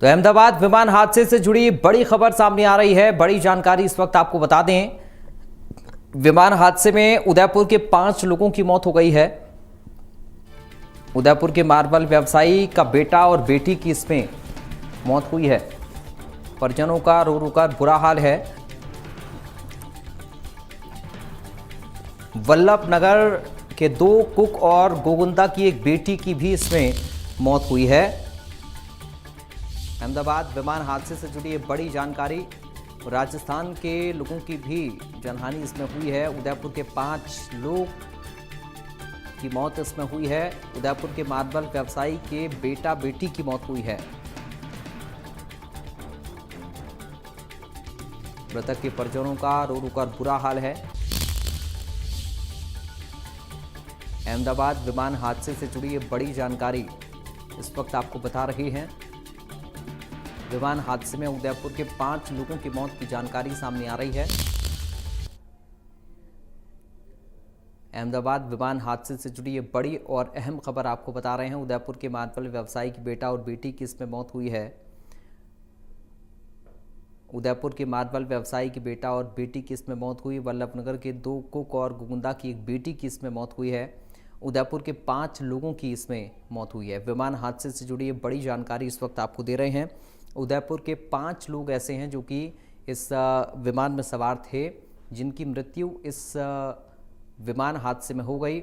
तो अहमदाबाद विमान हादसे से जुड़ी बड़ी खबर सामने आ रही है। बड़ी जानकारी इस वक्त आपको बता दें, विमान हादसे में उदयपुर के 5 लोगों की मौत हो गई है। उदयपुर के मार्बल व्यवसायी का बेटा और बेटी की इसमें मौत हुई है। परिजनों का रो रो कर बुरा हाल है। वल्लभ नगर के 2 कुक और गोविंदा की एक बेटी की भी इसमें मौत हुई है। अहमदाबाद विमान हादसे से जुड़ी ये बड़ी जानकारी। राजस्थान के लोगों की भी जनहानि इसमें हुई है। उदयपुर के 5 लोग की मौत इसमें हुई है। उदयपुर के मार्बल व्यवसायी के बेटा बेटी की मौत हुई है। मृतक के परिजनों का रो रो कर बुरा हाल है। अहमदाबाद विमान हादसे से जुड़ी ये बड़ी जानकारी इस वक्त आपको बता रहे हैं। विमान हादसे में उदयपुर के 5 लोगों की मौत की जानकारी सामने आ रही है। अहमदाबाद विमान हादसे से जुड़ी ये बड़ी और अहम खबर आपको बता रहे हैं। उदयपुर के मार्बल व्यवसायी की बेटा और बेटी की इसमें मौत हुई है। उदयपुर के मार्बल व्यवसायी की बेटा और बेटी की इसमें मौत हुई। वल्लभनगर के 2 कुक और गोविंदा की एक बेटी की इसमें मौत हुई है। उदयपुर के 5 लोगों की इसमें मौत हुई है। विमान हादसे से जुड़ी ये बड़ी जानकारी इस वक्त आपको दे रहे हैं। उदयपुर के 5 लोग ऐसे हैं जो कि इस विमान में सवार थे, जिनकी मृत्यु इस विमान हादसे में हो गई।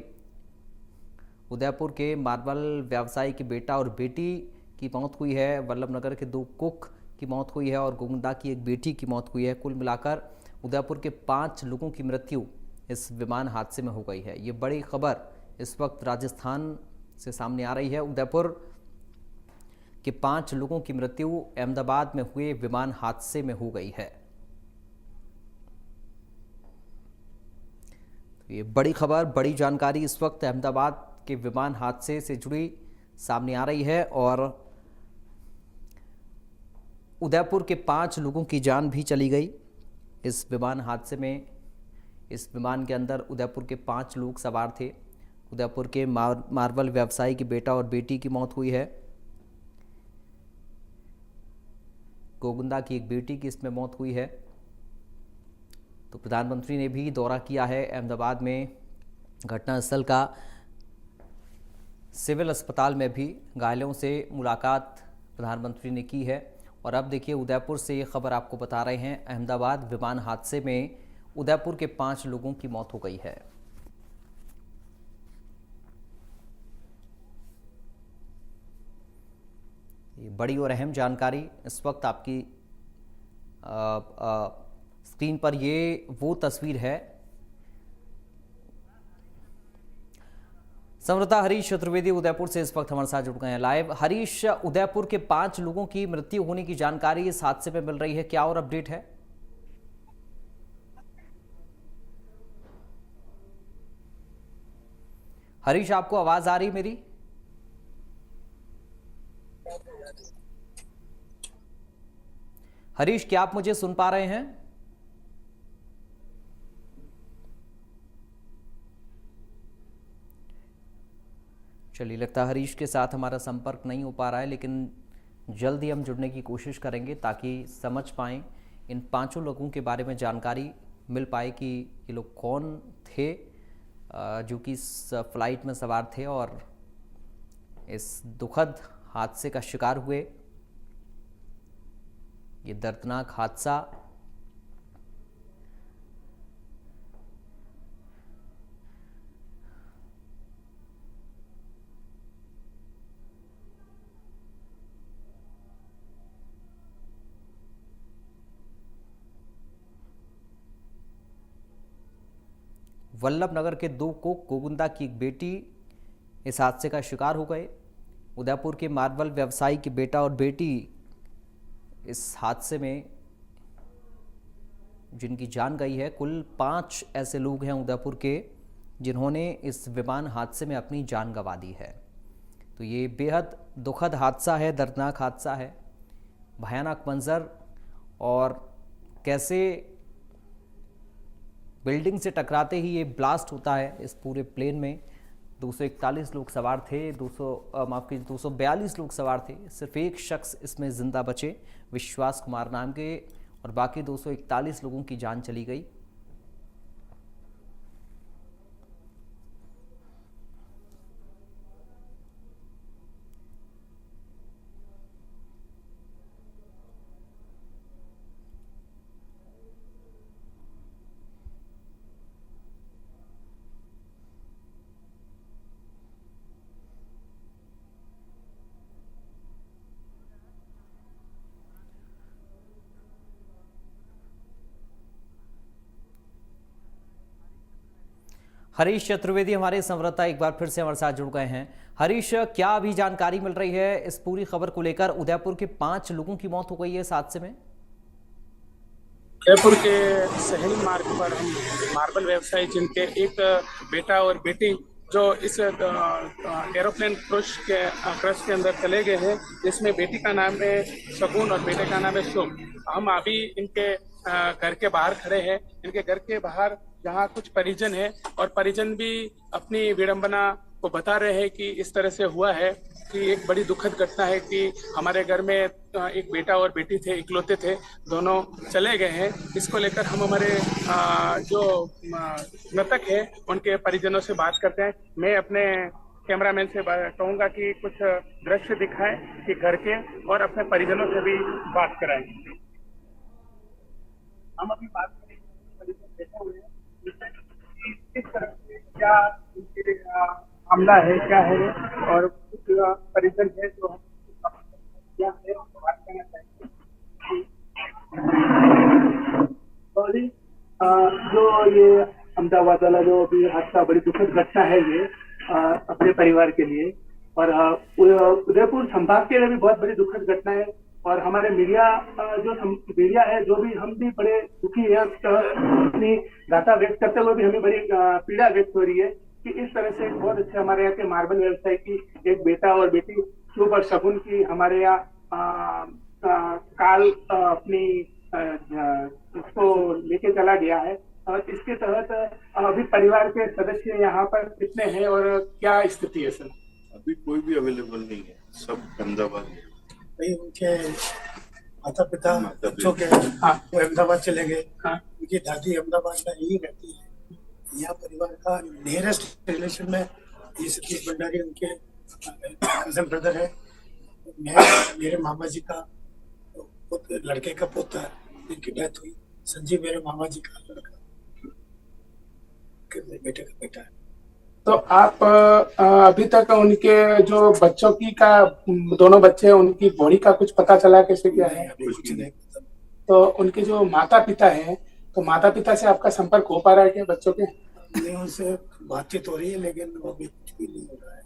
उदयपुर के मार्बल व्यवसायी के बेटा और बेटी की मौत हुई है। वल्लभनगर के 2 कुक की मौत हुई है और गोविंदा की एक बेटी की मौत हुई है। कुल मिलाकर उदयपुर के 5 लोगों की मृत्यु इस विमान हादसे में हो गई है। ये बड़ी खबर इस वक्त राजस्थान से सामने आ रही है। उदयपुर के 5 लोगों की मृत्यु अहमदाबाद में हुए विमान हादसे में हो गई है। तो ये बड़ी खबर, बड़ी जानकारी इस वक्त अहमदाबाद के विमान हादसे से जुड़ी सामने आ रही है और उदयपुर के 5 लोगों की जान भी चली गई इस विमान हादसे में। इस विमान के अंदर उदयपुर के 5 लोग सवार थे। उदयपुर के मार्बल व्यवसायी के बेटा और बेटी की मौत हुई है। गोविंदा की एक बेटी की इसमें मौत हुई है। तो प्रधानमंत्री ने भी दौरा किया है अहमदाबाद में घटनास्थल का। सिविल अस्पताल में भी घायलों से मुलाकात प्रधानमंत्री ने की है। और अब देखिए, उदयपुर से ये खबर आपको बता रहे हैं। अहमदाबाद विमान हादसे में उदयपुर के 5 लोगों की मौत हो गई है। ये बड़ी और अहम जानकारी इस वक्त आपकी स्क्रीन पर ये वो तस्वीर है। समृता हरीश चतुर्वेदी उदयपुर से इस वक्त हमारे साथ जुड़ गए हैं लाइव। हरीश, उदयपुर के 5 लोगों की मृत्यु होने की जानकारी इस हादसे में मिल रही है, क्या और अपडेट है? हरीश, आपको आवाज आ रही मेरी? हरीश, क्या आप मुझे सुन पा रहे हैं? चलिए, लगता है हरीश के साथ हमारा संपर्क नहीं हो पा रहा है, लेकिन जल्द ही हम जुड़ने की कोशिश करेंगे ताकि समझ पाएं, इन 5 लोगों के बारे में जानकारी मिल पाए कि ये लोग कौन थे जो कि इस फ्लाइट में सवार थे और इस दुखद हादसे का शिकार हुए। ये दर्दनाक हादसा वल्लभनगर के 2 कुक गोविंदा की एक बेटी इस हादसे का शिकार हो गए। उदयपुर के मार्बल व्यवसायी के बेटा और बेटी इस हादसे में जिनकी जान गई है। कुल 5 ऐसे लोग हैं उदयपुर के जिन्होंने इस विमान हादसे में अपनी जान गंवा दी है। तो ये बेहद दुखद हादसा है, दर्दनाक हादसा है, भयानक मंजर। और कैसे बिल्डिंग से टकराते ही ये ब्लास्ट होता है इस पूरे प्लेन में, 241 लोग सवार थे, 242 लोग सवार थे। सिर्फ एक शख्स इसमें जिंदा बचे, विश्वास कुमार नाम के, और बाकी 241 लोगों की जान चली गई। हरीश चतुर्वेदी हमारे संवाददाता एक बार फिर से हमारे साथ जुड़ गए हैं। हरीश, क्या अभी जानकारी मिल रही है इस पूरी खबर को लेकर? उदयपुर के 5 लोगों की मौत हो गई है इस हादसे में। जयपुर के सहेली मार्ग पर हम मार्बल व्यवसायी जिनके एक बेटा और बेटी जो इस एरोप्लेन क्रश के अंदर चले गए हैं, जिसमें बेटी का नाम है शगुन और बेटे का नाम है शुभ। हम अभी इनके घर के बाहर खड़े हैं। इनके घर के बाहर जहाँ कुछ परिजन है और परिजन भी अपनी विडंबना को बता रहे हैं कि इस तरह से हुआ है कि एक बड़ी दुखद घटना है कि हमारे घर में एक बेटा और बेटी थे, इकलौते थे, दोनों चले गए हैं। इसको लेकर हम हमारे जो मृतक है उनके परिजनों से बात करते हैं। मैं अपने कैमरामैन से कहूँगा कि कुछ दृश्य दिखाएं कि घर के, और अपने परिजनों से भी बात कराएं। हम अभी बात करेंगे, परिजन बैठे हुए हैं, किस तरह से क्या उनके मामला है, क्या है, और कुछ परिजन है जो क्या है बात करना चाहेंगे। जो ये अहमदाबाद वाला जो अभी हादसा, बड़ी दुखद घटना है ये अपने परिवार के लिए, और उदयपुर संभाग के लिए भी बहुत बड़ी दुखद घटना है। और हमारे मीडिया है, जो भी, हम भी बड़े दुखी है। अपनी गाथा व्यक्त करते हुए भी हमें बड़ी पीड़ा व्यक्त हो रही है कि इस तरह से बहुत अच्छे हमारे यहाँ के मार्बल व्यवसाय की एक बेटा और बेटी शुभ और शगुन की हमारे यहाँ काल अपनी उसको लेके चला गया है। और इसके तहत अभी परिवार के सदस्य यहाँ पर कितने हैं और क्या स्थिति है सर? अभी कोई भी अवेलेबल नहीं है, सब अहमदाबाद है। उनके माता पिता बच्चों के वो अहमदाबाद चले गए। उनकी दादी अहमदाबाद में ही रहती है। यहाँ परिवार का नियरेस्ट रिलेशन में ये सतीश भंडारी उनके कजन ब्रदर है। मेरे मामा जी का लड़के का पोता है, जिनकी डेथ हुई। संजीव मेरे मामा जी का लड़का, बेटे का बेटा है। तो आप अभी तक उनके जो बच्चों की का, दोनों बच्चे हैं, उनकी बॉडी का कुछ पता चला कैसे क्या है? कुछ नहीं। तो उनके जो माता पिता हैं, तो माता पिता से आपका संपर्क हो पा रहा है क्या बच्चों के? नहीं, उनसे बातचीत हो रही है, लेकिन वो भी कुछ भी नहीं हो रहा है।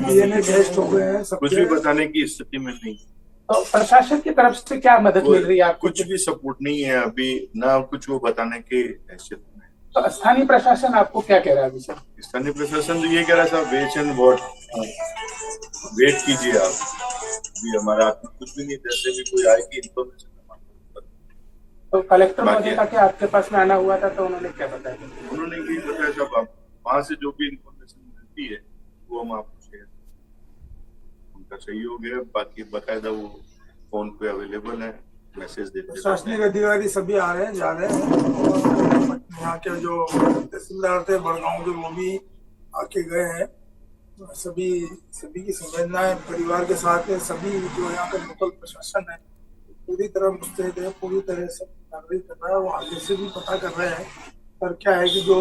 DNA टेस्ट हो गए हैं, कुछ भी बताने की स्थिति में नहीं। तो प्रशासन की तरफ से क्या मदद मिल रही है आपको? कुछ भी सपोर्ट नहीं है अभी, ना कुछ वो बताने की हैसियत में। तो स्थानीय प्रशासन आपको क्या कह रहा है अभी सर? स्थानीय प्रशासन तो ये कह रहा था, वेट एंड वॉच, वेट कीजिए आप, अभी हमारा कुछ भी नहीं, जैसे भी कोई आएगी इन्फॉर्मेशन। तो कलेक्टर महोदय का क्या आपके पास में आना हुआ था, तो उन्होंने क्या बताया? उन्होंने यही बताया सब, आप वहाँ से जो भी इन्फॉर्मेशन मिलती है वो हम आपको शेयर, उनका सहयोग है। बाकी बकायदा वो फोन पे अवेलेबल है, मैसेज देते हैं। प्रशासनिक अधिकारी सभी आ रहे हैं, जा रहे हैं। यहाँ के जो तहसीलदार थे बड़गांव के, वो भी आके गए हैं। सभी की संवेदनाएं परिवार के साथ है। सभी जो यहाँ का लोकल प्रशासन है पूरी तरह मुस्तैद है, पूरी तरह से कार्रवाई कर रहा है। वो आगे से भी पता कर रहे हैं। पर क्या है कि जो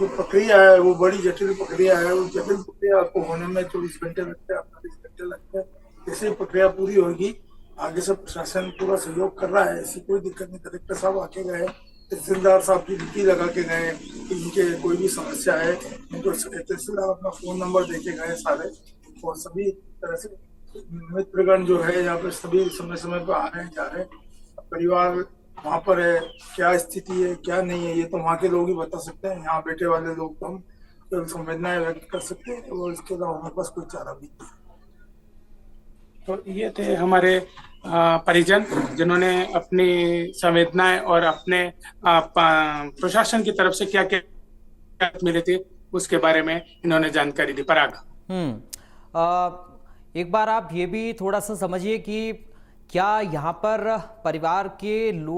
प्रक्रिया है वो बड़ी जटिल प्रक्रिया है। उस जटिल प्रक्रिया को होने में 24 घंटे लगते हैं, 48 घंटे लगते हैं। जैसे प्रक्रिया पूरी होगी, आगे से प्रशासन पूरा सहयोग कर रहा है, ऐसी कोई दिक्कत नहीं। कलेक्टर साहब आके गए, तहसीलदार साहब की ड्यूटी लगा के गए कि इनके कोई भी समस्या है। इनको तहसीलदार अपना फोन नंबर दे के गए सारे, और सभी तरह से मित्रगण जो है यहाँ पर सभी समय समय पर आ रहे हैं, जा रहे हैं। परिवार वहाँ पर है, क्या स्थिति है क्या नहीं है ये तो वहाँ के लोग ही बता सकते हैं। यहाँ बैठे वाले लोग तो हम केवल संवेदनाएं व्यक्त कर सकते हैं, और इसके अलावा हमारे पास कोई चारा भी नहीं। तो ये थे हमारे परिजन, जिन्होंने अपनी संवेदनाएं और अपने प्रशासन की तरफ से क्या क्या शिकायत मिली थी उसके बारे में इन्होंने जानकारी दी। पराग। एक बार आप ये भी थोड़ा सा समझिए कि क्या यहाँ पर परिवार के लोग